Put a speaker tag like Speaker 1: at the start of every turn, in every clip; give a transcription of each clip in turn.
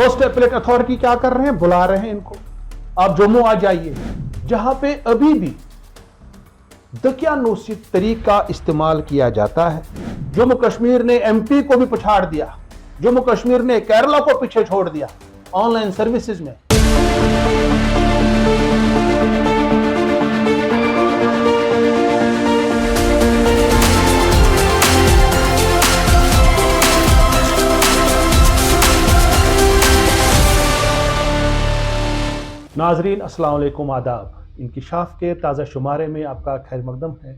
Speaker 1: First appellate authority क्या कर रहे हैं, बुला रहे हैं इनको, आप जम्मू आ जाइए, जहां पे अभी भी दकियानूसी तरीका इस्तेमाल किया जाता है। जम्मू कश्मीर ने एमपी को भी पछाड़ दिया, जम्मू कश्मीर ने केरला को पीछे छोड़ दिया ऑनलाइन सर्विसेज में। नाजरीन अस्सलाम वालेकुम, आदाब। इंकिशाफ के ताज़ा शुमारे में आपका खैर मकदम है।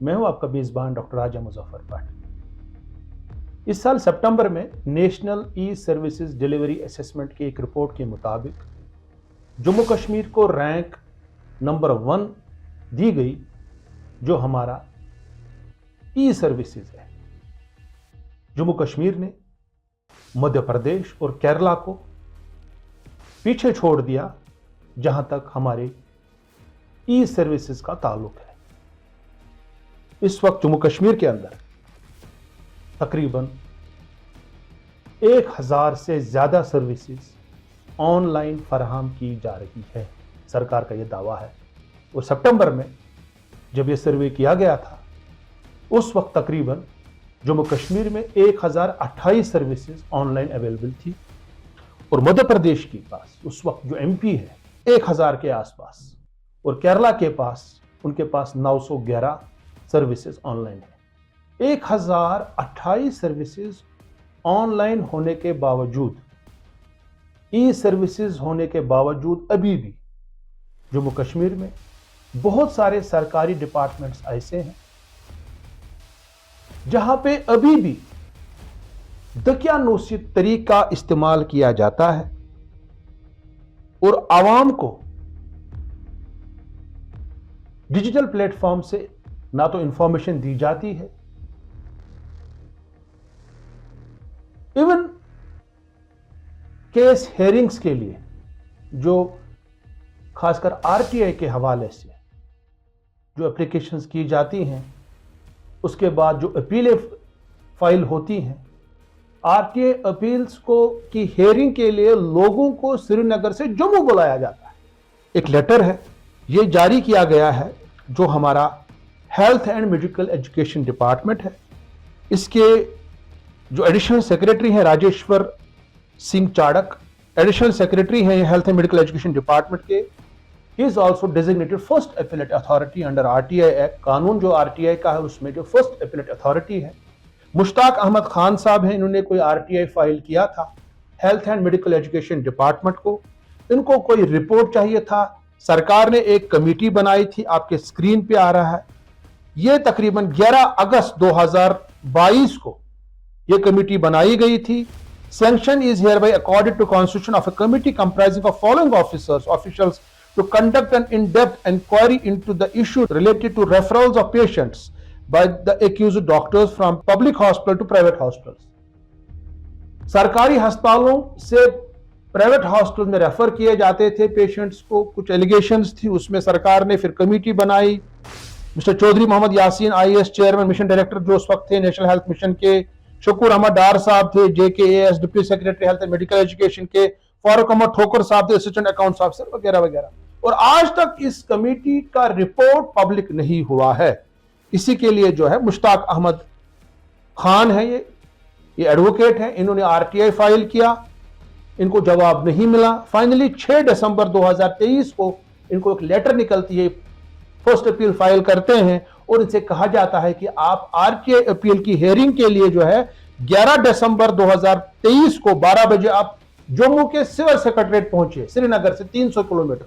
Speaker 1: मैं हूं आपका मेज़बान डॉक्टर राजा मुजफ्फर भट्ट। इस साल सितंबर में national e services delivery assessment की एक रिपोर्ट के मुताबिक जम्मू कश्मीर को रैंक नंबर 1 दी गई, जो हमारा ई सर्विसेज है। जम्मू कश्मीर ने मध्य प्रदेश और केरला को पीछे छोड़ दिया जहां तक हमारे ई सर्विसेज का ताल्लुक है। इस वक्त जम्मू कश्मीर के अंदर तकरीबन 1000 से ज्यादा सर्विसेज ऑनलाइन फराहम की जा रही है, सरकार का यह दावा है। और सितंबर में जब यह सर्वे किया गया था, उस वक्त तकरीबन जम्मू कश्मीर में 1028 सर्विसेज ऑनलाइन अवेलेबल थी और मध्य प्रदेश के पास उस वक्त जो एमपी है 1000 के आसपास, और केरला के पास उनके पास 911 सर्विसेज ऑनलाइन है। 1028 सर्विसेज ऑनलाइन होने के बावजूद, ई सर्विसेज होने के बावजूद अभी भी जम्मू कश्मीर में बहुत सारे सरकारी डिपार्टमेंट्स ऐसे हैं जहां पे अभी भी दकियानूसी तरीका इस्तेमाल किया जाता है और आवाम को डिजिटल प्लेटफॉर्म से ना तो इंफॉर्मेशन दी जाती है, इवन केस हेयरिंग्स के लिए जो खासकर आरटीआई के हवाले से जो एप्लीकेशंस की जाती हैं, उसके बाद जो अपीलें फाइल होती हैं, आरटीआई अपील्स को की हेयरिंग के लिए लोगों को श्रीनगर से जम्मू बुलाया जाता है। एक लेटर है, ये जारी किया गया है, जो हमारा health and medical education department है। इसके जो एडिशनल सेक्रेटरी हैं राजेश्वर सिंह चाड़क, एडिशनल सेक्रेटरी हैं health and medical education department के। He is also designated first appellate authority under RTI act. कानून जो आरटीआई का है उसमें जो फर्स्ट अपीलेट अथॉरिटी है मुश्ताक अहमद खान साहब हैं। इन्होंने कोई आरटीआई फाइल किया था health and medical education department को। इनको कोई रिपोर्ट चाहिए था, सरकार ने एक कमेटी बनाई थी, आपके स्क्रीन पे आ रहा है। यह तकरीबन 11 अगस्त 2022 को यह कमेटी बनाई गई थी। Sanction is hereby according to constitution of a committee comprising of following officials to conduct an in-depth inquiry into the issue related to referrals of patients by the accused doctors from public hospital to private hospitals. सरकारी अस्पतालों से private hospital में refer किए जाते थे patients को। कुछ allegations थी, उसमें सरकार ने फिर कमेटी बनाई। Mister Chaudhary Mohammad Yasin IAS chairman, mission director जो उस वक्त थे नेशनल हेल्थ मिशन के, शकूर अहमद डार साहब थे JKAS deputy secretary health and medical education के, फारूक अहमद ठोकर साहब थे असिस्टेंट अकाउंट्स ऑफिसर, वगैरह वगैरह। और आज तक इस कमेटी का रिपोर्ट पब्लिक नहीं हुआ है। इसी के लिए जो है मुश्ताक अहमद खान है, ये एडवोकेट है, इन्होंने आरटीआई फाइल किया, इनको जवाब नहीं मिला। फाइनली 6 दिसंबर 2023 को इनको एक लेटर निकलती है, फर्स्ट अपील फाइल करते हैं और इनसे कहा जाता है कि आप आरटीआई अपील की हेयरिंग के लिए जो है 11 दिसंबर 2023 को 12 बजे आप जम्मू के सिविल सेक्रेटरीट पहुंचे, श्रीनगर से 300 kilometre.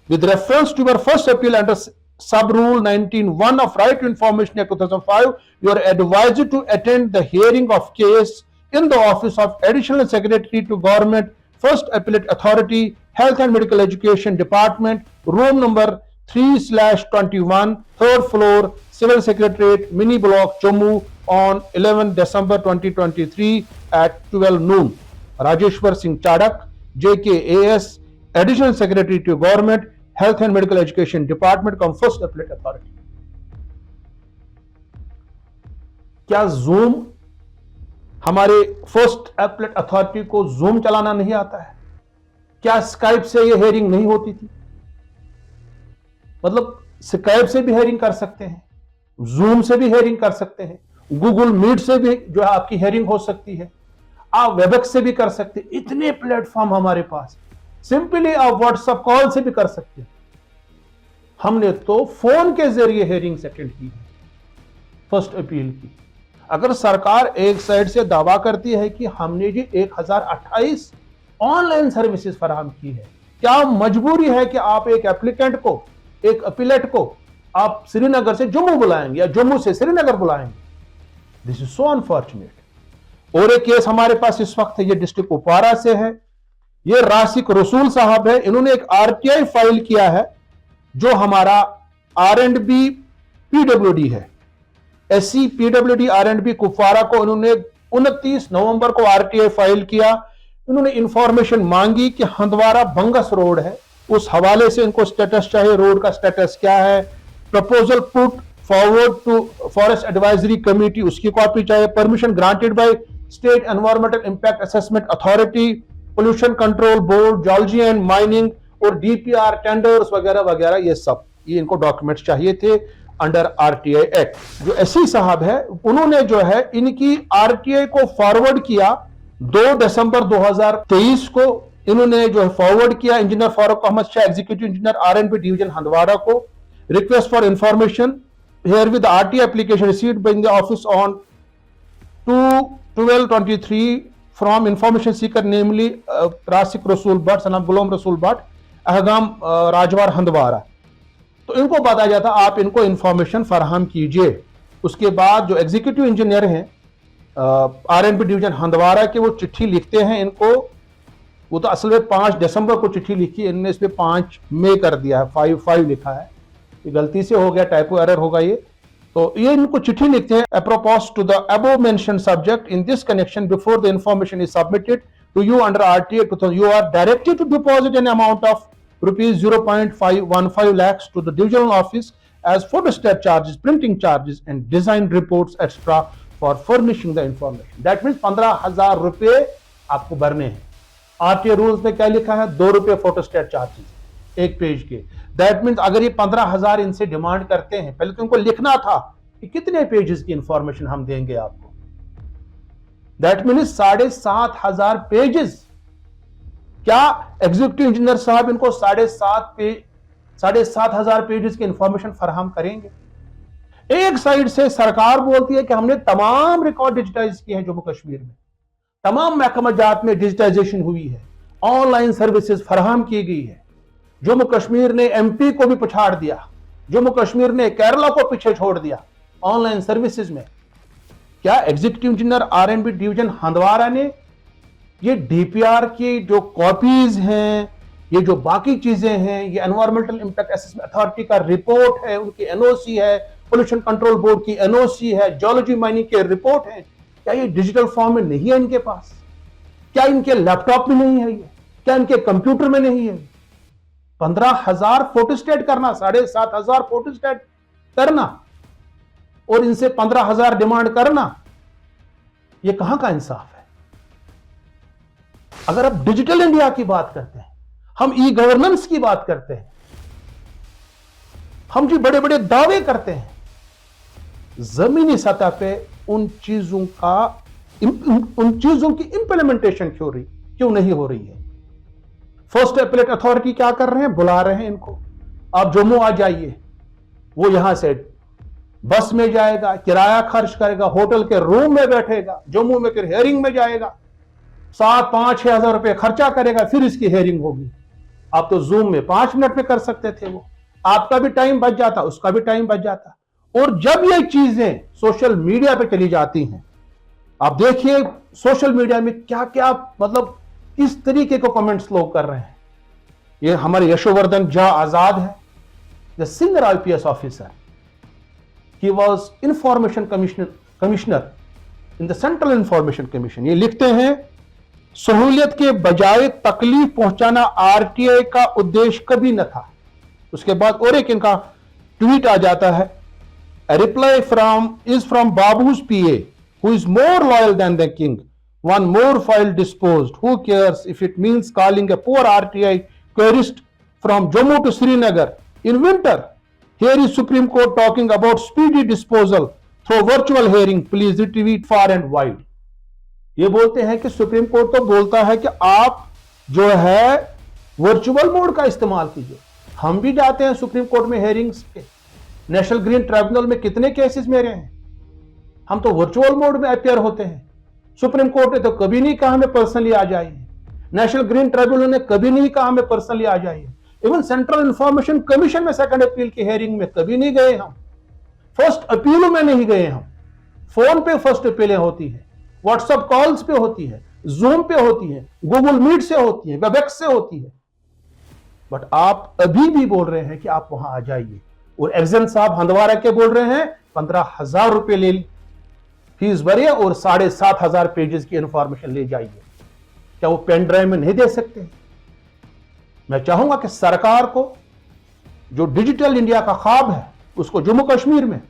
Speaker 1: With reference to your first appeal under sub rule 19(1) of Right to Information Act 2005, you are advised to attend the hearing of case in the office of Additional Secretary to Government, First Appellate Authority, Health and Medical Education Department, room number 3/21, 3rd floor, Civil Secretariat, Mini Block, Jammu, on 11 December 2023 at 12 noon. Rajeshwar Singh Chadak, JKAS, Additional Secretary to Government, Health and Medical Education Department, come First Appellate Authority. क्या zoom हमारे first appellate authority को zoom चलाना नहीं आता है? क्या Skype से ये हेयरिंग नहीं होती थी? मतलब स्काइप से भी हेयरिंग कर सकते हैं, जूम से भी हेयरिंग कर सकते हैं, गूगल मीट से भी जो है आपकी हेयरिंग हो सकती है, आप वेबएक्स से भी कर सकते हैं। इतने प्लेटफॉर्म हमारे पास, सिंपली आप व्हाट्सएप कॉल से भी कर सकते हैं। हमने तो फोन के जरिए हेयरिंग अटेंड की है, फर्स्ट अपील की। अगर सरकार एक साइड से दावा करती है कि हमने जी 1028 ऑनलाइन सर्विसेज फराहम की है, क्या मजबूरी है कि आप एक एप्लीकेंट को, एक अपीलेट को आप श्रीनगर से जम्मू बुलाएंगे या जम्मू से श्रीनगर बुलाएंगे? This is so unfortunate. और एक केस हमारे पास इस वक्त है, ये डिस्ट्रिक्ट कुपवारा से है। ये राशिक रसूल साहब है, इन्होंने एक आरटीआई फाइल किया है जो हमारा R&B PWD है, SC PWD R&B कुपवारा को इन्होंने 29 नवंबर को आरटीआई फाइल किया। इन्होंने इंफॉर्मेशन मांगी कि हंदवारा बंगस रोड है, उस हवाले से इनको स्टेटस चाहिए, रोड का स्टेटस क्या है, proposal put forward to forest advisory committee, उसकी कॉपी चाहिए, permission granted by state environmental impact assessment authority, pollution control board, geology and mining और DPR टेंडर्स वगैरह वगैरह, ये सब ये इनको डॉक्यूमेंट्स चाहिए थे अंडर RTI एक्ट। जो SC साहब है उन्होंने जो है इनकी RTI को फॉरवर्ड किया 2 दिसंबर 2023 को, इन्होंने जो है फॉरवर्ड किया engineer Farooq Ahmad Shah, executive engineer R&B division Handwara को। Request for information here with the RTI application received by the office on 2/12/23 from information seeker namely Rasik Rasool Bhatt, son of Ghulam Rasool Bhatt, अहगाम राजवार Handwara. तो इनको बताया जाता आप इनको information फराहम कीजिए। उसके बाद जो एग्जीक्यूटिव इंजीनियर हैं R&B डिवीजन हंदवारा के, वो चिट्ठी लिखते हैं इनको। वो तो असल में 5 दिसंबर को चिट्ठी लिखी, इन्होंने इस पे 5 मई कर दिया है, 5 लिखा है, ये गलती से हो गया, टाइपो एरर होगा ये। तो ये इनको चिट्ठी लिखते हैं, apropos to the above mentioned subject in this connection before the information is submitted to you under RTA 2000 you are directed to deposit an amount of ₹0.515 lakhs to the divisional office as photostat charges, printing charges and design reports etc for furnishing the information. That means 15,000 रुपए आपको भरने हैं। RTA rules में क्या लिखा है? ₹2 photostat charges एक page के। दैट मीन्स अगर ये 15,000 इनसे डिमांड करते हैं, पहले तो इनको लिखना था कि कितने पेजेस की इंफॉर्मेशन हम देंगे आपको। That means 7,500 pages. क्या एग्जीक्यूटिव इंजीनियर साहब इनको 7,500 पेजेस की इंफॉर्मेशन फराहम करेंगे? एक साइड से सरकार बोलती है कि हमने तमाम रिकॉर्ड डिजिटाइज किए हैं, जम्मू कश्मीर में तमाम महकमा जात में डिजिटाइजेशन हुई है, ऑनलाइन सर्विसेज फराहम की गई है। जम्मू कश्मीर ने MP को भी पछाड़ दिया, जम्मू कश्मीर ने केरला को पीछे छोड़ दिया ऑनलाइन सर्विसेज में। क्या executive engineer R&B division Handwara ने ये DPR की जो कॉपीज हैं, ये जो बाकी चीजें हैं, ये एनवायरमेंटल इंपैक्ट असेसमेंट अथॉरिटी का रिपोर्ट है, उनकी NOC है, पोल्यूशन कंट्रोल बोर्ड की NOC है, जियोलॉजी माइनिंग के रिपोर्ट है, क्या ये डिजिटल फॉर्म में नहीं है इनके पास? क्या इनके लैपटॉप में नहीं है ये? क्या इनके कंप्यूटर में नहीं है? 15,000 फोटोस्टेट करना, 7,500 फोटोस्टेट करना और इनसे 15,000 डिमांड करना, ये कहां का इंसाफ है? अगर आप डिजिटल इंडिया की बात करते हैं, हम E-गवर्नेंस की बात करते हैं, हम जी बड़े बड़े दावे करते हैं, जमीनी सतह पे उन चीजों की इंप्लीमेंटेशन क्यों नहीं हो रही है? फर्स्ट एपीलेट अथॉरिटी क्या कर रहे हैं? बुला रहे हैं इनको, आप जम्मू आ जाइए। वो यहां से बस में जाएगा, किराया खर्च करेगा, होटल के रूम में बैठेगा, जम्मू में फिर हेयरिंग में जाएगा, 7-5-6 हजार रुपए खर्चा करेगा, फिर इसकी हेयरिंग होगी। आप तो जूम में 5 मिनट में कर सकते थे, वो आपका भी टाइम बच जाता, उसका भी टाइम बच जाता। और जब ये चीजें सोशल मीडिया पे चली जाती हैं, आप देखिए सोशल मीडिया में क्या क्या, मतलब किस तरीके को कमेंट्स लोग कर रहे हैं। ये हमारे यशोवर्धन झा आजाद है, the senior IPS officer, he was information commissioner in the central information commission. ये लिखते हैं, सहूलियत के बजाय तकलीफ पहुंचाना RTI का उद्देश्य कभी न था। उसके बाद और एक इनका ट्वीट आ जाता है, reply from babus PA who is more loyal than the king. One more file disposed. Who cares if it means calling a poor RTI querist from Jammu to Srinagar in winter? Here is Supreme Court talking about speedy disposal through virtual hearing. Please retweet far and wide. ये बोलते हैं कि supreme court तो बोलता है कि आप जो है वर्चुअल मोड का इस्तेमाल कीजिए। हम भी जाते हैं सुप्रीम कोर्ट में हेयरिंग्स पे, नेशनल ग्रीन ट्राइब्यूनल में कितने केसेस मेरे हैं, हम तो वर्चुअल मोड में अपियर होते हैं। सुप्रीम कोर्ट ने तो कभी नहीं कहा हमें पर्सनली आ जाइए, नेशनल ग्रीन ट्राइब्यूनल ने कभी नहीं कहा हमें पर्सनली आ जाइए, इवन सेंट्रल इंफॉर्मेशन कमीशन में सेकंड अपील की हेयरिंग में कभी नहीं गए हम, फर्स्ट अपील में नहीं गए हम। फोन पे फर्स्ट अपीलें होती है, व्हाट्सएप कॉल्स पे होती है, जूम पे होती है, गूगल मीट से होती है, वेबएक्स से होती है, बट आप अभी भी बोल रहे हैं कि आप वहां आ जाइए। और एग्जन साहब हंदवारा के बोल रहे हैं 15,000 रुपए ले फीस भरिए और 7,500 पेजेस की इंफॉर्मेशन ले जाइए। क्या वो पेन ड्राइव में नहीं दे सकते? मैं चाहूंगा कि सरकार को जो डिजिटल इंडिया का ख्वाब है उसको जम्मू कश्मीर में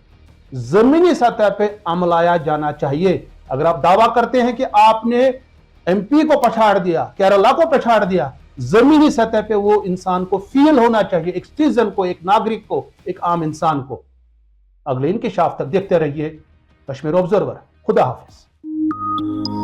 Speaker 1: जमीनी सतह पे अमलाया जाना चाहिए। अगर आप दावा करते हैं कि आपने एमपी को पछाड़ दिया, केरला को पछाड़ दिया, जमीनी सतह पे वो इंसान को फील होना चाहिए, एक सिटीजन को, एक नागरिक को, एक आम इंसान को। अगले इंकशाफ तक देखते रहिए कश्मीर ऑब्जर्वर। खुदा हाफिज।